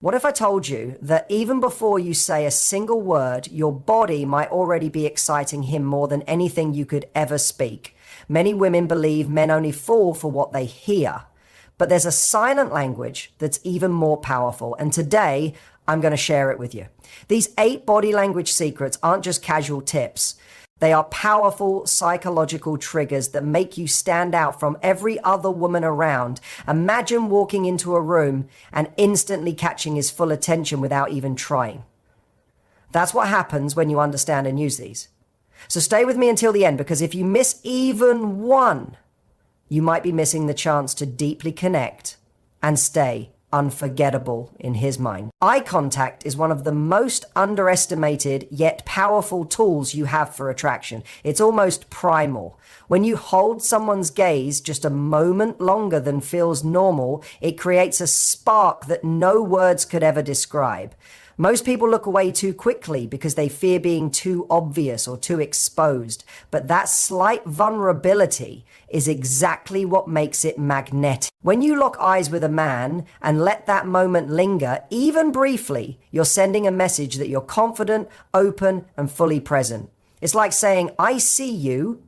What if I told you that even before you say a single word, your body might already be exciting him more than anything you could ever speak? Many women believe men only fall for what they hear. But there's a silent language that's even more powerful. And today, I'm going to share it with you. These 8 body language secrets aren't just casual tips. They are powerful psychological triggers that make you stand out from every other woman around. Imagine walking into a room and instantly catching his full attention without even trying. That's what happens when you understand and use these. So stay with me until the end, because if you miss even one, you might be missing the chance to deeply connect and stay unforgettable in his mind. Eye contact is one of the most underestimated yet powerful tools you have for attraction. It's almost primal. When you hold someone's gaze just a moment longer than feels normal, it creates a spark that no words could ever describe. Most people look away too quickly because they fear being too obvious or too exposed. But that slight vulnerability is exactly what makes it magnetic. When you lock eyes with a man and let that moment linger, even briefly, you're sending a message that you're confident, open, and fully present. It's like saying, I see you,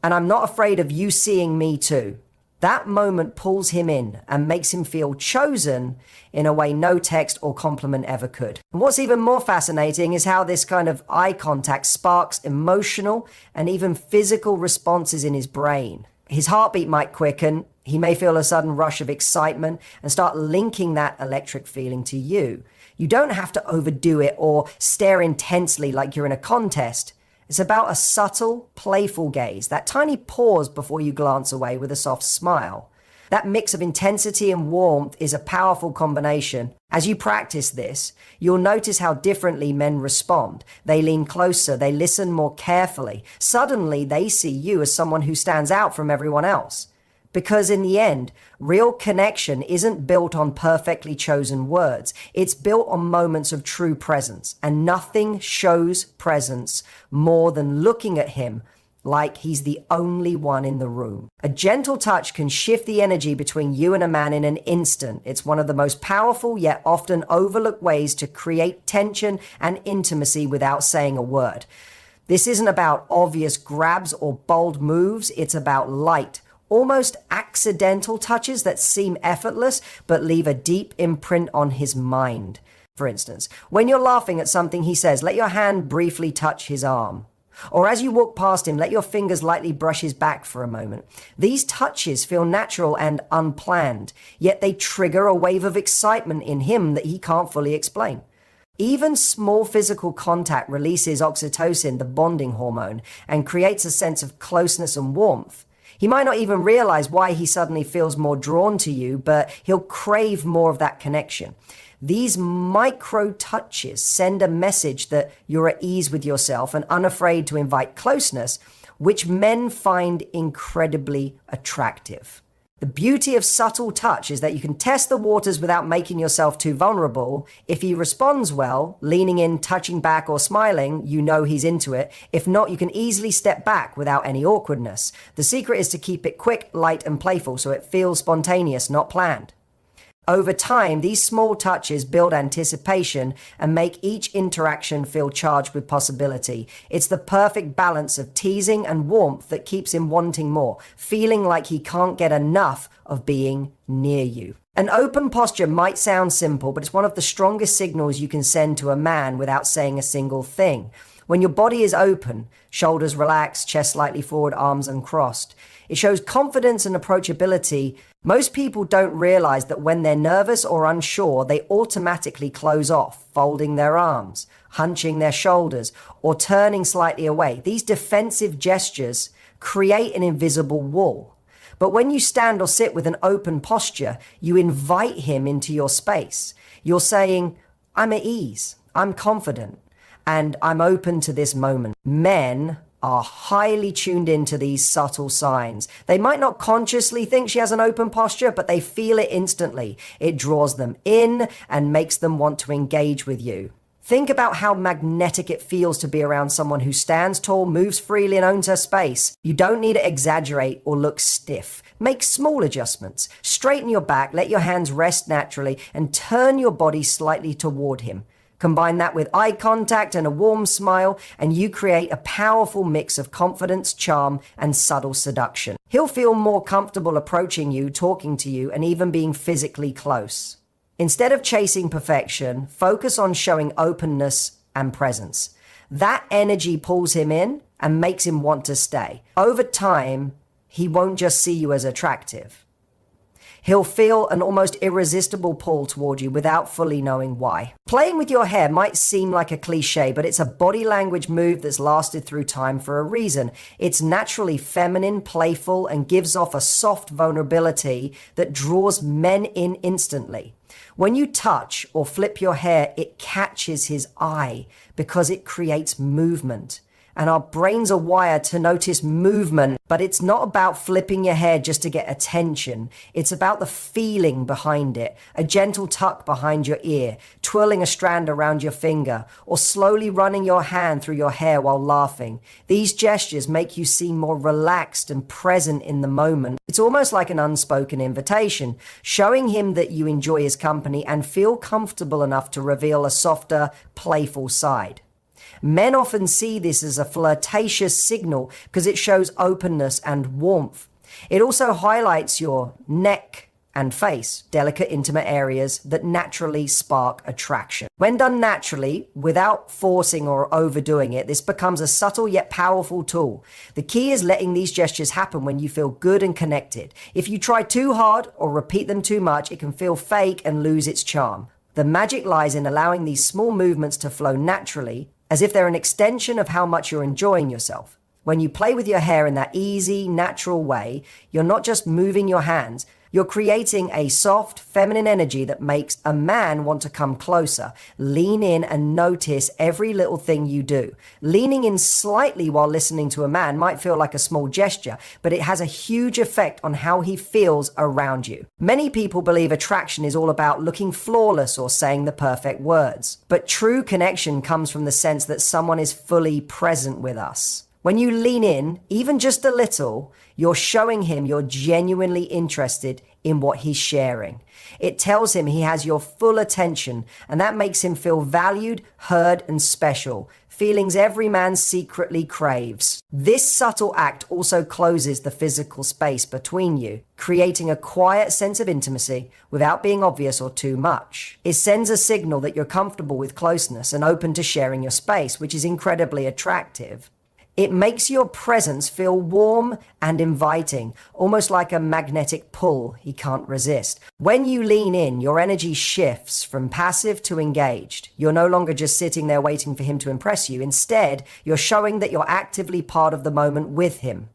and I'm not afraid of you seeing me too. That moment pulls him in and makes him feel chosen in a way no text or compliment ever could. And what's even more fascinating is how this kind of eye contact sparks emotional and even physical responses in his brain. His heartbeat might quicken. He may feel a sudden rush of excitement and start linking that electric feeling to you. You don't have to overdo it or stare intensely like you're in a contest. It's about a subtle, playful gaze, that tiny pause before you glance away with a soft smile. That mix of intensity and warmth is a powerful combination. As you practice this, you'll notice how differently men respond. They lean closer, they listen more carefully. Suddenly, they see you as someone who stands out from everyone else. Because in the end, real connection isn't built on perfectly chosen words. It's built on moments of true presence. And nothing shows presence more than looking at him like he's the only one in the room. A gentle touch can shift the energy between you and a man in an instant. It's one of the most powerful yet often overlooked ways to create tension and intimacy without saying a word. This isn't about obvious grabs or bold moves. It's about light, almost accidental touches that seem effortless but leave a deep imprint on his mind. For instance, when you're laughing at something he says, let your hand briefly touch his arm. Or as you walk past him, let your fingers lightly brush his back for a moment. These touches feel natural and unplanned, yet they trigger a wave of excitement in him that he can't fully explain. Even small physical contact releases oxytocin, the bonding hormone, and creates a sense of closeness and warmth. He might not even realize why he suddenly feels more drawn to you, but he'll crave more of that connection. These micro touches send a message that you're at ease with yourself and unafraid to invite closeness, which men find incredibly attractive. The beauty of subtle touch is that you can test the waters without making yourself too vulnerable. If he responds well, leaning in, touching back, or smiling, you know he's into it. If not, you can easily step back without any awkwardness. The secret is to keep it quick, light, and playful so it feels spontaneous, not planned. Over time, these small touches build anticipation and make each interaction feel charged with possibility. It's the perfect balance of teasing and warmth that keeps him wanting more, feeling like he can't get enough of being near you. An open posture might sound simple, but it's one of the strongest signals you can send to a man without saying a single thing. When your body is open, shoulders relaxed, chest slightly forward, arms uncrossed, it shows confidence and approachability. Most people don't realize that when they're nervous or unsure, they automatically close off, folding their arms, hunching their shoulders, or turning slightly away. These defensive gestures create an invisible wall. But when you stand or sit with an open posture, you invite him into your space. You're saying, I'm at ease, I'm confident, and I'm open to this moment. Men are highly tuned into these subtle signs. They might not consciously think she has an open posture, but they feel it instantly. It draws them in and makes them want to engage with you. Think about how magnetic it feels to be around someone who stands tall, moves freely, and owns her space. You don't need to exaggerate or look stiff. Make small adjustments. Straighten your back, let your hands rest naturally, and turn your body slightly toward him. Combine that with eye contact and a warm smile, and you create a powerful mix of confidence, charm, and subtle seduction. He'll feel more comfortable approaching you, talking to you, and even being physically close. Instead of chasing perfection, focus on showing openness and presence. That energy pulls him in and makes him want to stay. Over time, he won't just see you as attractive. He'll feel an almost irresistible pull toward you without fully knowing why. Playing with your hair might seem like a cliche, but it's a body language move that's lasted through time for a reason. It's naturally feminine, playful, and gives off a soft vulnerability that draws men in instantly. When you touch or flip your hair, it catches his eye because it creates movement. And our brains are wired to notice movement, but it's not about flipping your hair just to get attention. It's about the feeling behind it. A gentle tuck behind your ear, twirling a strand around your finger, or slowly running your hand through your hair while laughing. These gestures make you seem more relaxed and present in the moment. It's almost like an unspoken invitation, showing him that you enjoy his company and feel comfortable enough to reveal a softer, playful side. Men often see this as a flirtatious signal because it shows openness and warmth. It also highlights your neck and face, delicate, intimate areas that naturally spark attraction. When done naturally, without forcing or overdoing it, this becomes a subtle yet powerful tool. The key is letting these gestures happen when you feel good and connected. If you try too hard or repeat them too much, it can feel fake and lose its charm. The magic lies in allowing these small movements to flow naturally, as if they're an extension of how much you're enjoying yourself. When you play with your hair in that easy, natural way, you're not just moving your hands, you're creating a soft, feminine energy that makes a man want to come closer, lean in and notice every little thing you do. Leaning in slightly while listening to a man might feel like a small gesture, but it has a huge effect on how he feels around you. Many people believe attraction is all about looking flawless or saying the perfect words. But true connection comes from the sense that someone is fully present with us. When you lean in, even just a little, you're showing him you're genuinely interested in what he's sharing. It tells him he has your full attention, and that makes him feel valued, heard, and special, feelings every man secretly craves. This subtle act also closes the physical space between you, creating a quiet sense of intimacy without being obvious or too much. It sends a signal that you're comfortable with closeness and open to sharing your space, which is incredibly attractive. It makes your presence feel warm and inviting, almost like a magnetic pull he can't resist. When you lean in, your energy shifts from passive to engaged. You're no longer just sitting there waiting for him to impress you. Instead, you're showing that you're actively part of the moment with him.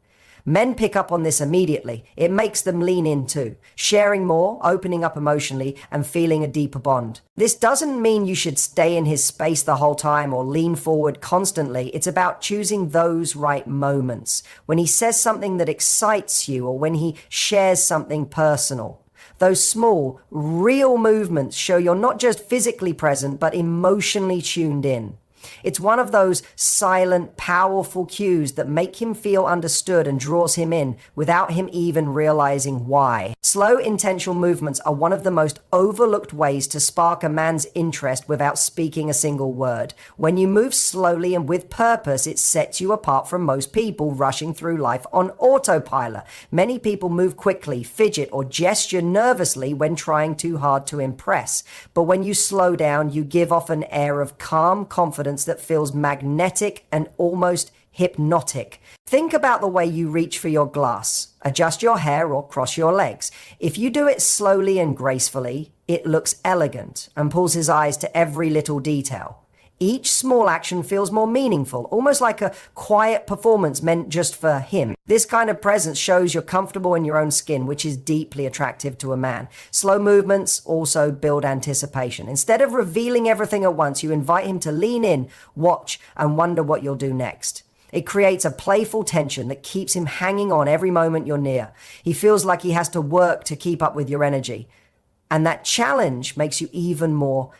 Men pick up on this immediately. It makes them lean in too, sharing more, opening up emotionally, and feeling a deeper bond. This doesn't mean you should stay in his space the whole time or lean forward constantly. It's about choosing those right moments. When he says something that excites you or when he shares something personal. Those small, real movements show you're not just physically present, but emotionally tuned in. It's one of those silent, powerful cues that make him feel understood and draws him in without him even realizing why. Slow, intentional movements are one of the most overlooked ways to spark a man's interest without speaking a single word. When you move slowly and with purpose, it sets you apart from most people rushing through life on autopilot. Many people move quickly, fidget, or gesture nervously when trying too hard to impress. But when you slow down, you give off an air of calm confidence that feels magnetic and almost hypnotic. Think about the way you reach for your glass, adjust your hair or cross your legs. If you do it slowly and gracefully, it looks elegant and pulls his eyes to every little detail. Each small action feels more meaningful, almost like a quiet performance meant just for him. This kind of presence shows you're comfortable in your own skin, which is deeply attractive to a man. Slow movements also build anticipation. Instead of revealing everything at once, you invite him to lean in, watch, and wonder what you'll do next. It creates a playful tension that keeps him hanging on every moment you're near. He feels like he has to work to keep up with your energy. And that challenge makes you even more